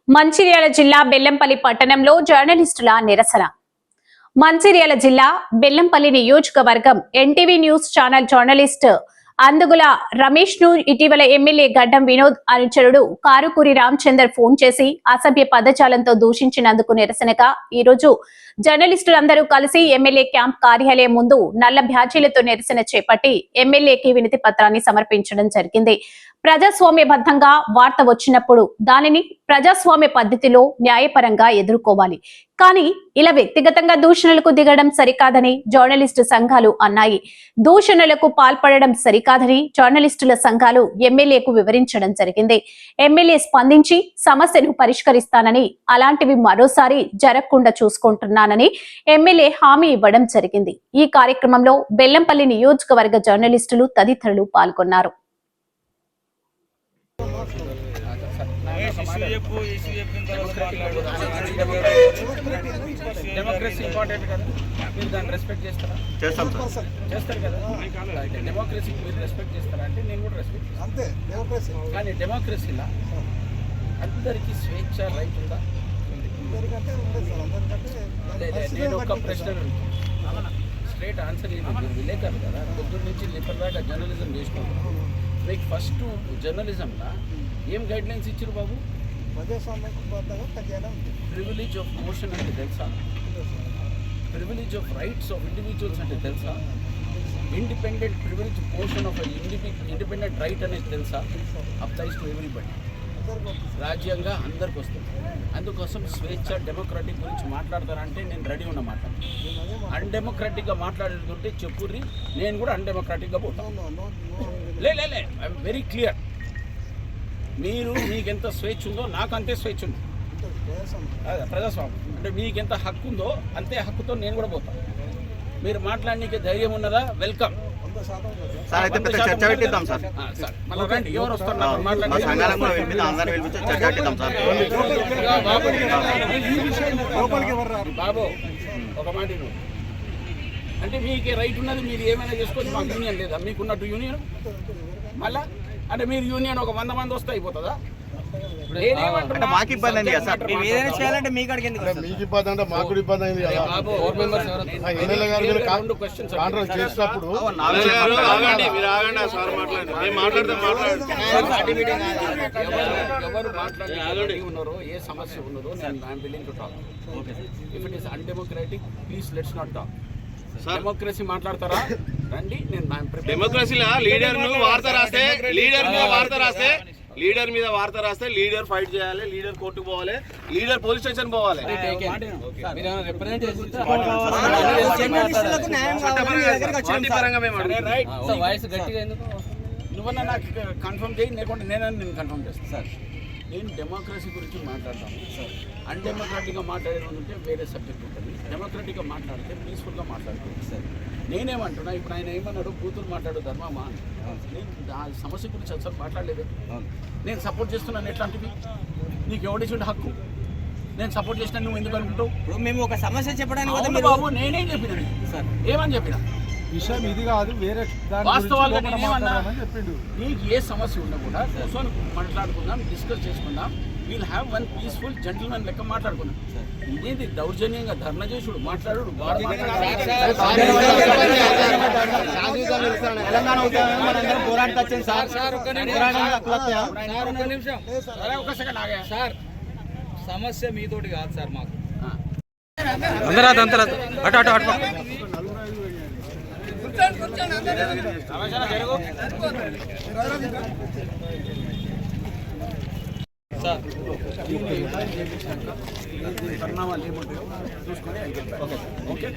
మంచిర్యాల జిల్లా బెల్లంపల్లి పట్టణంలో జర్నలిస్టుల నిరసన. మంచిర్యాల జిల్లా బెల్లంపల్లి నియోజకవర్గం NTV news channel journalist Andugula Ramesh ను ఇటీవల ఎమ్మెల్యే గడ్డం వినోద్ అనుచరుడు కారుకూరి రామచందర్ ఫోన్ చేసి అసభ్య పదజాలంతో దూషించినందుకు నిరసనగా ఈ రోజు జర్నలిస్టులందరూ కలిసి ఎమ్మెల్యే క్యాంప్ కార్యాలయం ముందు నల్ల బ్యాడ్జీలతో నిరసన చేపట్టి ఎమ్మెల్యేకి వినతి పత్రాన్ని సమర్పించడం జరిగింది. ప్రజాస్వామ్యబద్ధంగా వార్త వచ్చినప్పుడు దానిని ప్రజాస్వామ్య పద్ధతిలో న్యాయపరంగా ఎదుర్కోవాలి. కానీ ఇలా వ్యక్తిగతంగా దూషణలకు దిగడం సరికాదని జర్నలిస్టు సంఘాలు అన్నాయి. దూషణలకు పాల్పడడం సరికాదని జర్నలిస్టుల సంఘాలు ఎమ్మెల్యేకు వివరించడం జరిగింది. ఎమ్మెల్యే స్పందించి సమస్యను పరిష్కరిస్తానని, అలాంటివి మరోసారి జరగకుండా చూసుకుంటున్నానని ఎమ్మెల్యే హామీ ఇవ్వడం జరిగింది. ఈ కార్యక్రమంలో బెల్లంపల్లి నియోజకవర్గ జర్నలిస్టులు తదితరులు పాల్గొన్నారు. డెమోక్రసీ ఇంపార్టెంట్ కదా, మీరు దాన్ని రెస్పెక్ట్ చేస్తారా? చేస్తారు కదా. డెమోక్రసీ మీరు రెస్పెక్ట్ చేస్తారా అంటే నేను కూడా రెస్పెక్ట్ చేస్తాను అంతే. డెమోక్రసీ కానీ డెమోక్రసీలో అందరికీ స్వేచ్ఛ రైట్ ఉందా? నేను ఒక ప్రశ్న స్ట్రేట్ ఆన్సర్ ఏంటి? మీరు విలేకరు కదా, పొద్దున్న నుంచి ఇప్పటిదాకా జర్నలిజం చేసుకుంటారు. మీకు ఫస్ట్ జర్నలిజంలో ఏం గైడ్ లైన్స్ ఇచ్చారు బాబు? ప్రివిలేజ్ ఆఫ్ మోషన్ అంటే తెలుసా? Privilege of rights of individuals అంటే తెలుసా? Independent privilege motion of independent right అనేది తెలుసా? Applies to everybody. రాజ్యాంగంగా అందరికి వస్తుంది. అందుకోసం స్వేచ్ఛ డెమోక్రటిక్ గురించి మాట్లాడతారంటే నేను రెడీ ఉన్న మాట. అన్డెమోక్రటిక్గా మాట్లాడుతుంటే చెప్పుర్రి, నేను కూడా అన్డెమోక్రటిక్గా పోతాను. లే ఐఎమ్ వెరీ క్లియర్. మీకెంత స్వేచ్ఛ ఉందో నాకు అంతే స్వేచ్ఛ ఉంది. ప్రజాస్వామ్యం అంటే మీకెంత హక్కు ఉందో అంతే హక్కుతో నేను కూడా పోతాను. మీరు మాట్లాడడానికి ధైర్యం ఉన్నదా? వెల్కమ్. ఎవరు వస్తున్నారు? బాబు ఒక మాట అంటే మీకే రైట్ ఉన్నది, మీరు ఏమైనా చేసుకోవచ్చు. మాకు యూనియన్ లేదా? మీకున్నట్టు యూనియన్ మళ్ళా అంటే మీరు యూనియన్ ఒక 100 మంది వస్తే అయిపోతుందా? మాకు ఇబ్బంది అండి సార్. మేము ఏదైనా చేయాలంటే మీకు అడిగి మీకు ఇబ్బంది అంటే మాకు ఇబ్బంది అయింది కదా. ఎమ్మెల్యే గారు చేసినప్పుడు ఎవరు మాట్లాడి ఉన్నారో, ఏ సమస్య ఉన్నదో నేను willing to talk. If it is undemocratic please let's not talk. Democracy మాట్లాడతారా రండి. నేను డెమోక్రసీలో లీడర్ మీద వార్త రాస్తే లీడర్ ఫైట్ చేయాలి, లీడర్ కోర్టుకు పోవాలి, లీడర్ పోలీస్ స్టేషన్ పోవాలి. నువ్వన్నా నాకు కన్ఫర్మ్ చేయి, లేకుంటే నేను కన్ఫర్మ్ చేస్తాను సార్. నేను డెమోక్రసీ గురించి మాట్లాడతాను సార్. అన్డెమోక్రాటిక్గా మాట్లాడేది ఉంటే వేరే సబ్జెక్ట్ ఉంటుంది. డెమోక్రటిక్గా మాట్లాడితే పీస్ఫుల్గా మాట్లాడుతుంది సార్. నేనేమంటున్నా, ఇప్పుడు ఆయన ఏమన్నాడు, కూతురు మాట్లాడు ధర్మమా? నేను ఆ సమస్య గురించి అసలు మాట్లాడలేదు. నేను సపోర్ట్ చేస్తున్నాను. ఎట్లాంటివి నీకు ఎవడిచ్చిన హక్కు? నేను సపోర్ట్ చేసినా నువ్వు ఎందుకు అనుకుంటావు? ఇప్పుడు మేము ఒక సమస్య చెప్పడానికి బాబు నేనేం చెప్పినా సార్? ఏమని చెప్పినా? విషయం ఇది కాదు, వేరే వాస్తవాలుగా నేనేమన్నా, నీకు ఏ సమస్య ఉన్నా కూడా కూర్చొని మాట్లాడుకుందాం, డిస్కస్ చేసుకుందాం. We'll have one peaceful gentlemen లెక్క మాట్లాడుకున్నాం. ఇదేంటి దౌర్జన్యంగా ధర్నా చేసుడు మాట్లాడు? సార్ సమస్య మీతోటి కాదు సార్, మాకు పరిణామాలు ఏముంటాయో చూసుకొని ఓకే.